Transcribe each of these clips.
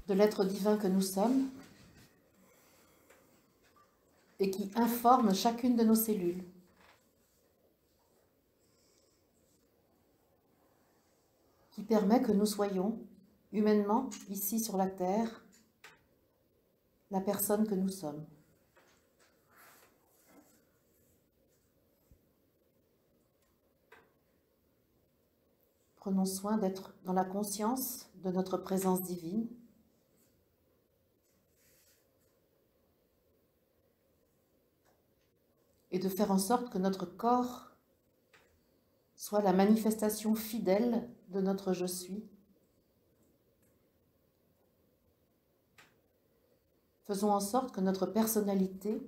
de l'être divin que nous sommes et qui informe chacune de nos cellules. Qui permet que nous soyons, humainement, ici sur la Terre, la personne que nous sommes. Prenons soin d'être dans la conscience de notre présence divine. Et de faire en sorte que notre corps soit la manifestation fidèle de notre je suis. Faisons en sorte que notre personnalité,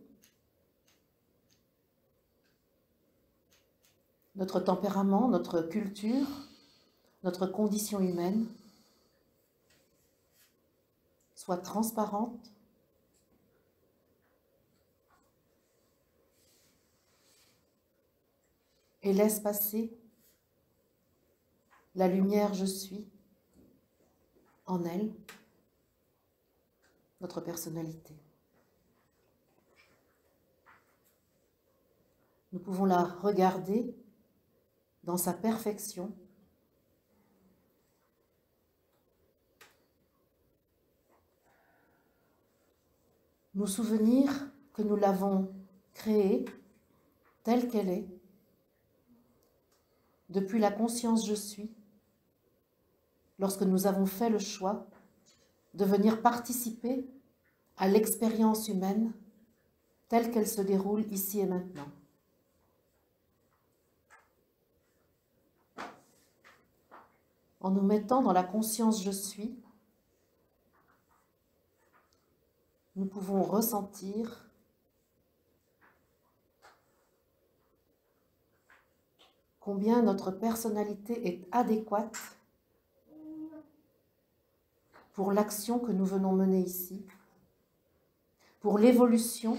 notre tempérament, notre culture, notre condition humaine soit transparente et laisse passer la lumière je suis en elle, notre personnalité. Nous pouvons la regarder dans sa perfection, nous souvenir que nous l'avons créée telle qu'elle est, depuis la conscience je suis, lorsque nous avons fait le choix de venir participer à l'expérience humaine telle qu'elle se déroule ici et maintenant. En nous mettant dans la conscience je suis, nous pouvons ressentir combien notre personnalité est adéquate pour l'action que nous venons mener ici, pour l'évolution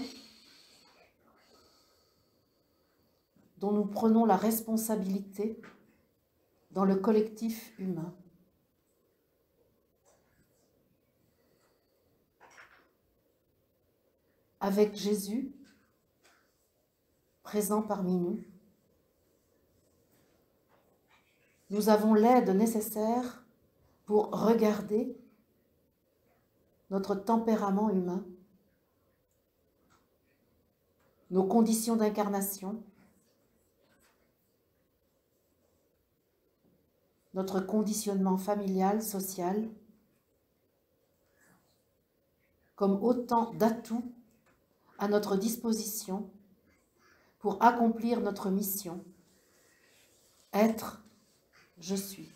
dont nous prenons la responsabilité dans le collectif humain. Avec Jésus, présent parmi nous, nous avons l'aide nécessaire pour regarder notre tempérament humain, nos conditions d'incarnation, notre conditionnement familial, social, comme autant d'atouts à notre disposition pour accomplir notre mission, être, je suis.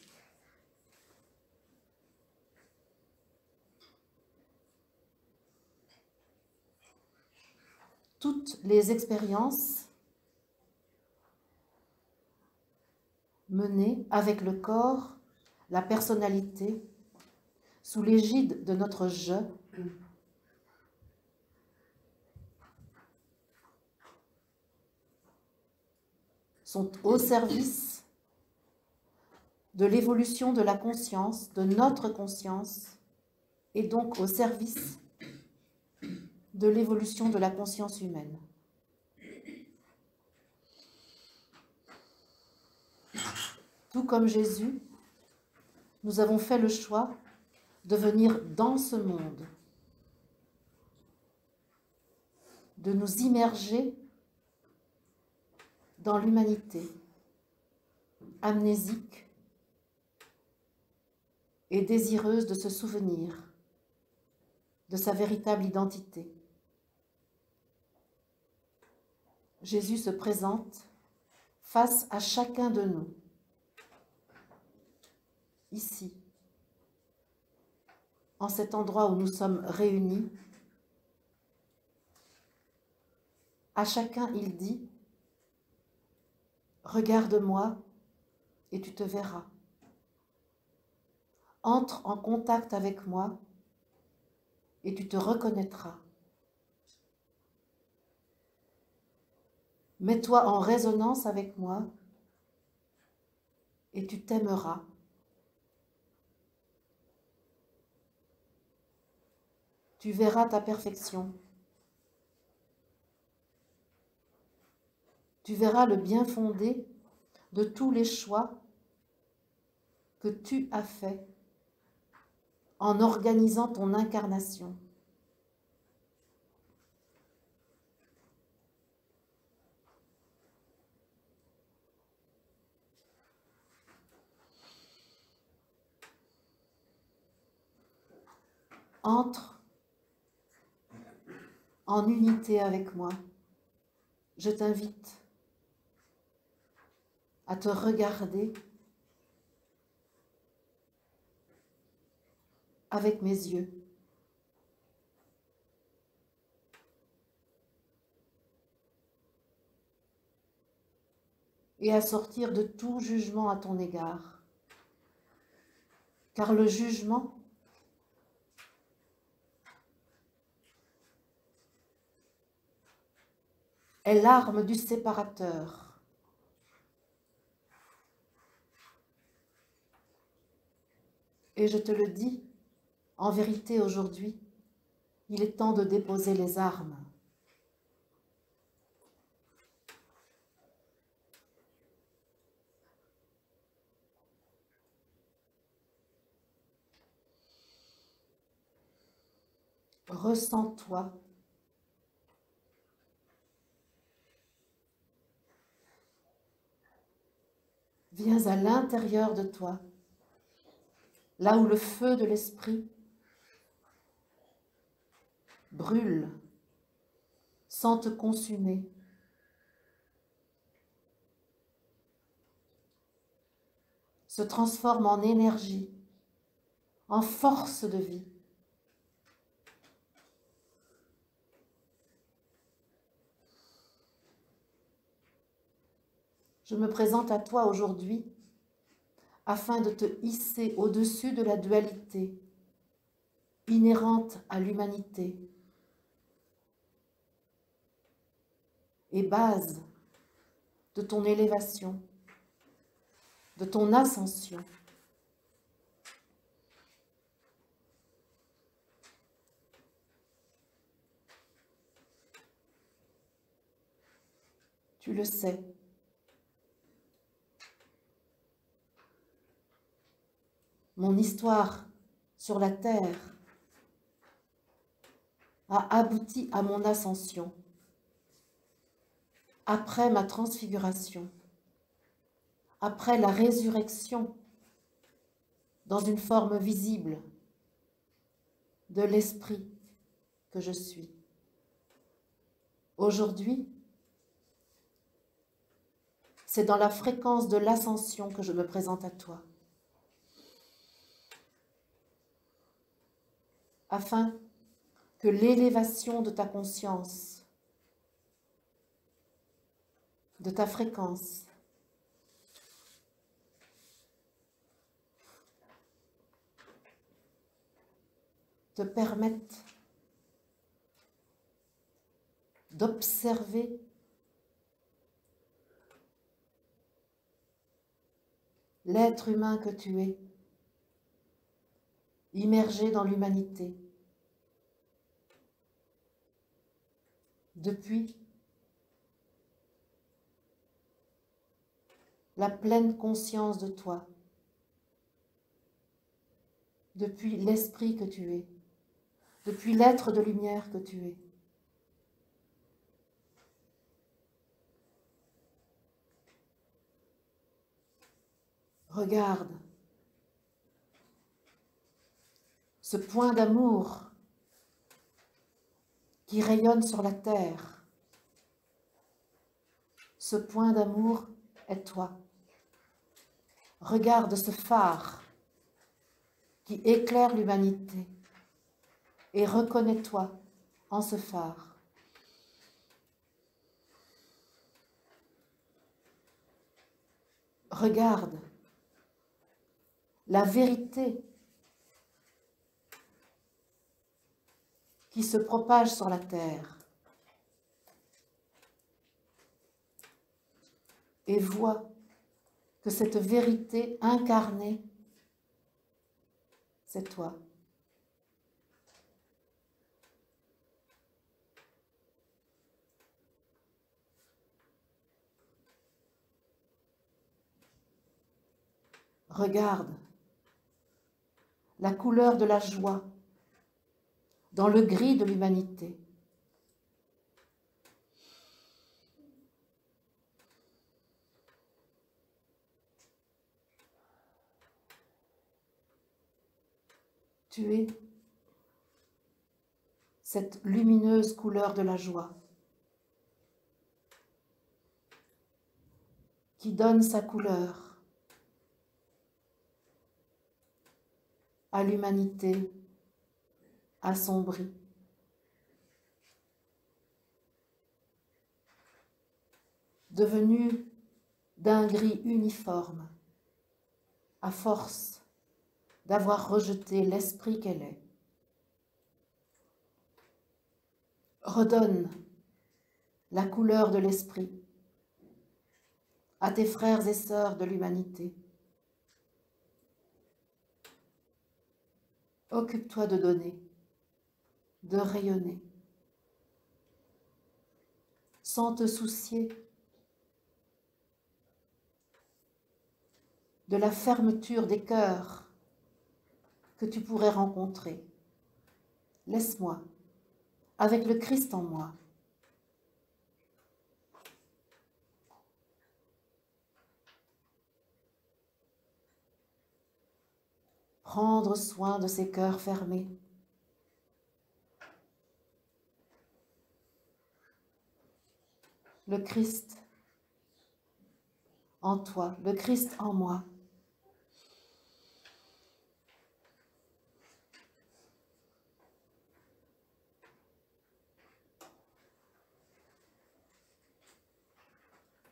Toutes les expériences menées avec le corps, la personnalité, sous l'égide de notre je, sont au service de l'évolution de la conscience, de notre conscience, et donc au service de l'évolution de la conscience humaine. Tout comme Jésus, nous avons fait le choix de venir dans ce monde, de nous immerger dans l'humanité, amnésique et désireuse de se souvenir de sa véritable identité. Jésus se présente face à chacun de nous, ici, en cet endroit où nous sommes réunis. À chacun, il dit « Regarde-moi et tu te verras. Entre en contact avec moi et tu te reconnaîtras. Mets-toi en résonance avec moi et tu t'aimeras. tu verras ta perfection. Tu verras le bien fondé de tous les choix que tu as faits en organisant ton incarnation. Entre en unité avec moi. Je t'invite à te regarder avec mes yeux. Et à sortir de tout jugement à ton égard. Car le jugement est l'arme du séparateur. Et je te le dis, en vérité aujourd'hui, il est temps de déposer les armes. Ressens-toi. Viens à l'intérieur de toi, là où le feu de l'esprit brûle sans te consumer. Se transforme en énergie, en force de vie. Je me présente à toi aujourd'hui afin de te hisser au-dessus de la dualité inhérente à l'humanité et base de ton élévation, de ton ascension. Tu le sais. Mon histoire sur la terre a abouti à mon ascension, après ma transfiguration, après la résurrection dans une forme visible de l'esprit que je suis. Aujourd'hui, c'est dans la fréquence de l'ascension que je me présente à toi, afin que l'élévation de ta conscience, de ta fréquence, te permette d'observer l'être humain que tu es, immergé dans l'humanité, depuis la pleine conscience de toi, depuis l'esprit que tu es, depuis l'être de lumière que tu es. Regarde ce point d'amour qui rayonne sur la terre. Ce point d'amour est toi. Regarde ce phare qui éclaire l'humanité et reconnais-toi en ce phare. Regarde la vérité qui se propage sur la terre et vois que cette vérité incarnée, c'est toi. Regarde la couleur de la joie dans le gris de l'humanité. Tu es cette lumineuse couleur de la joie qui donne sa couleur à l'humanité assombrie. Devenue d'un gris uniforme, à force d'avoir rejeté l'esprit qu'elle est. Redonne la couleur de l'esprit à tes frères et sœurs de l'humanité. Occupe-toi de donner, de rayonner, sans te soucier de la fermeture des cœurs que tu pourrais rencontrer. Laisse-moi, avec le Christ en moi, prendre soin de ces cœurs fermés. Le Christ en toi, le Christ en moi.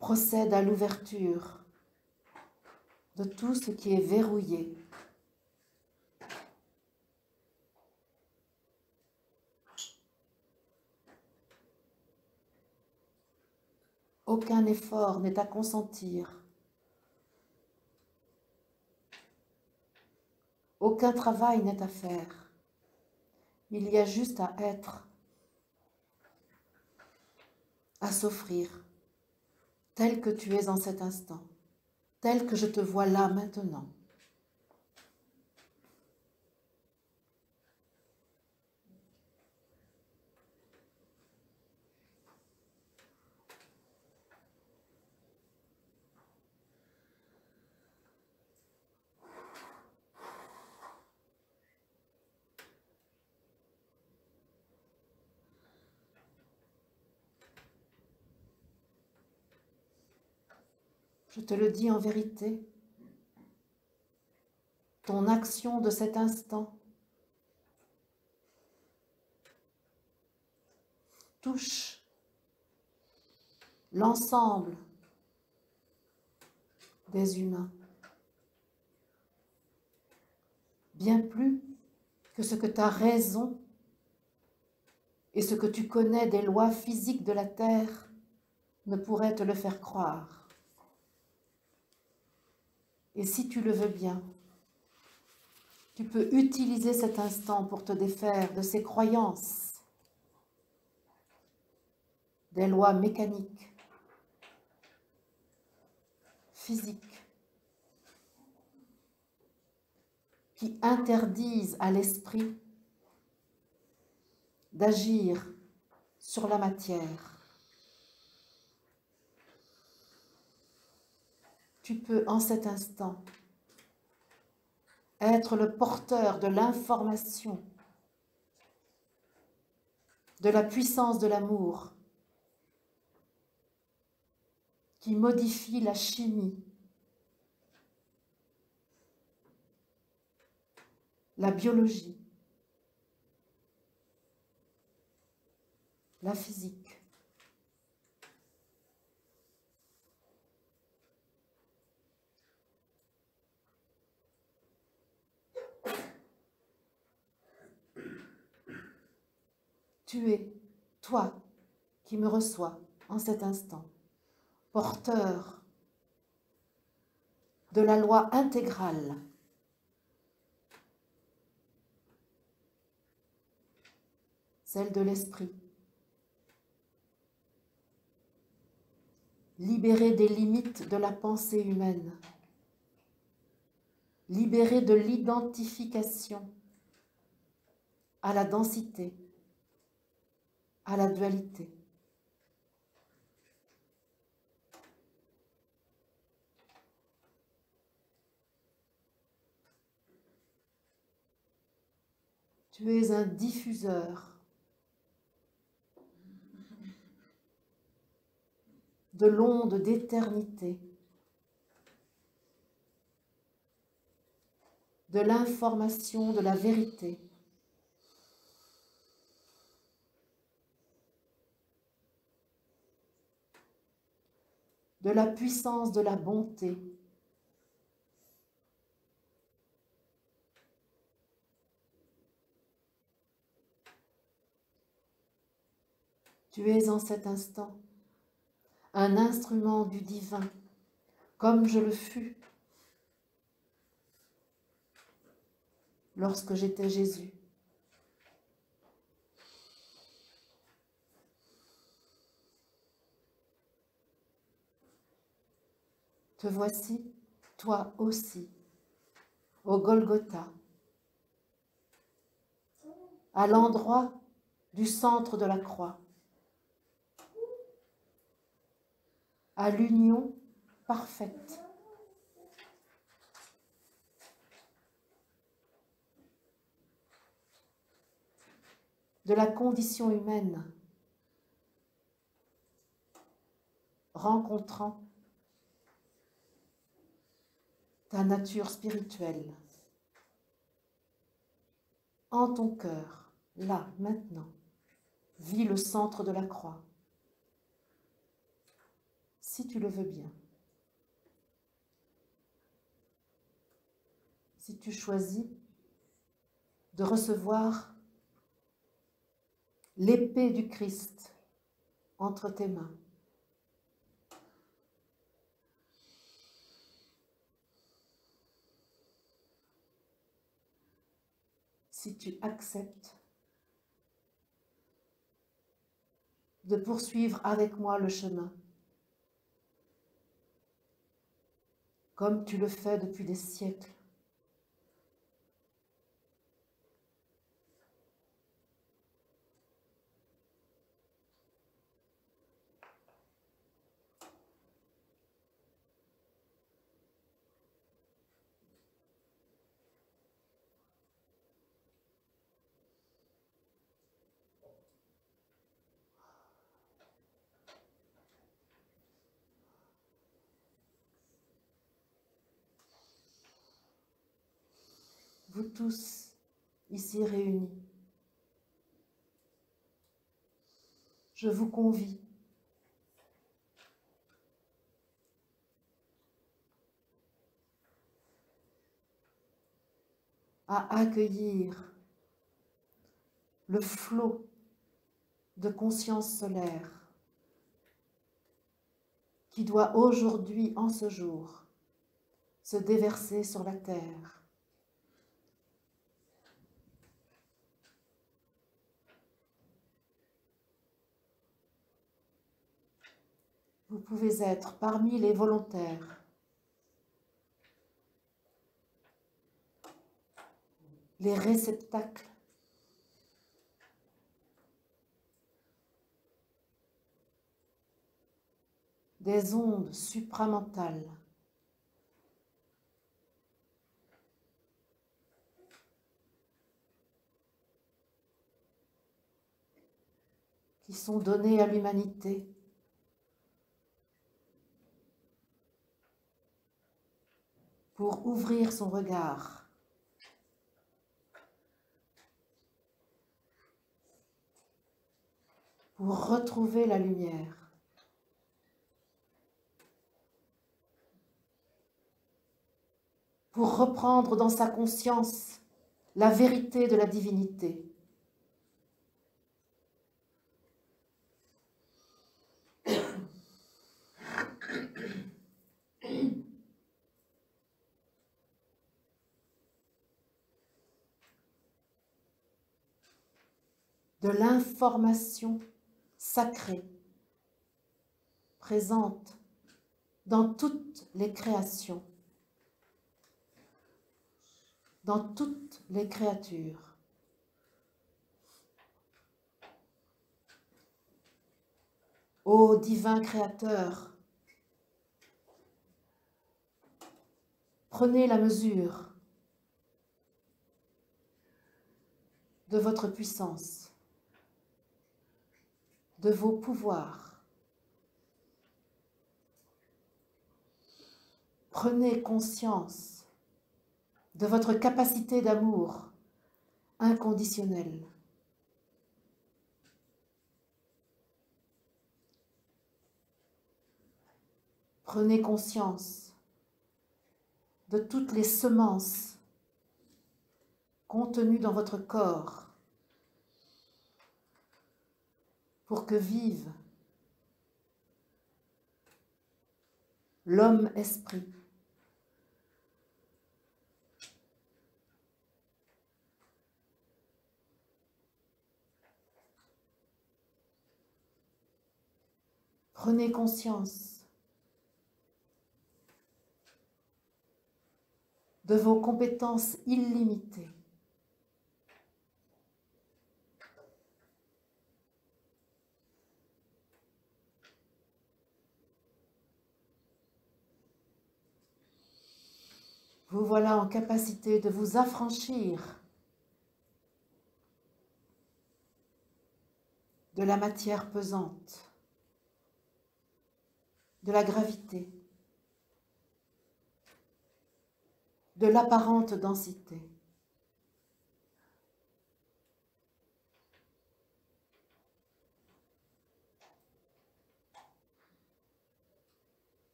Procède à l'ouverture de tout ce qui est verrouillé. Aucun effort n'est à consentir. Aucun travail n'est à faire. Il y a juste à être, à s'offrir, tel que tu es en cet instant, tel que je te vois là maintenant. Je te le dis en vérité, ton action de cet instant touche l'ensemble des humains, bien plus que ce que ta raison et ce que tu connais des lois physiques de la terre ne pourraient te le faire croire. Et si tu le veux bien, tu peux utiliser cet instant pour te défaire de ces croyances, des lois mécaniques, physiques, qui interdisent à l'esprit d'agir sur la matière. Tu peux en cet instant être le porteur de l'information, de la puissance de l'amour qui modifie la chimie, la biologie, la physique. Tu es, toi, qui me reçois en cet instant, porteur de la loi intégrale, celle de l'esprit, libéré des limites de la pensée humaine, libéré de l'identification à la densité, à la dualité. Tu es un diffuseur de l'onde d'éternité, de l'information, de la vérité. De la puissance de la bonté. Tu es en cet instant un instrument du divin, comme je le fus lorsque j'étais Jésus. Te voici, toi aussi, au Golgotha, à l'endroit du centre de la croix, à l'union parfaite. De la condition humaine, rencontrant ta nature spirituelle en ton cœur, là, maintenant. Vis le centre de la croix, si tu le veux bien. Si tu choisis de recevoir l'épée du Christ entre tes mains. Si tu acceptes de poursuivre avec moi le chemin, comme tu le fais depuis des siècles. Vous tous ici réunis, je vous convie à accueillir le flot de conscience solaire qui doit aujourd'hui, en ce jour, se déverser sur la terre. Vous pouvez être parmi les volontaires, les réceptacles des ondes supramentales qui sont données à l'humanité pour ouvrir son regard pour retrouver la lumière, pour reprendre dans sa conscience la vérité de la divinité. De l'information sacrée présente dans toutes les créations, dans toutes les créatures. Ô divin Créateur, prenez la mesure de votre puissance, de vos pouvoirs. Prenez conscience de votre capacité d'amour inconditionnel. Prenez conscience de toutes les semences contenues dans votre corps pour que vive l'homme-esprit. Prenez conscience de vos compétences illimitées. Vous voilà en capacité de vous affranchir de la matière pesante, de la gravité, de l'apparente densité.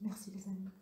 Merci les amis.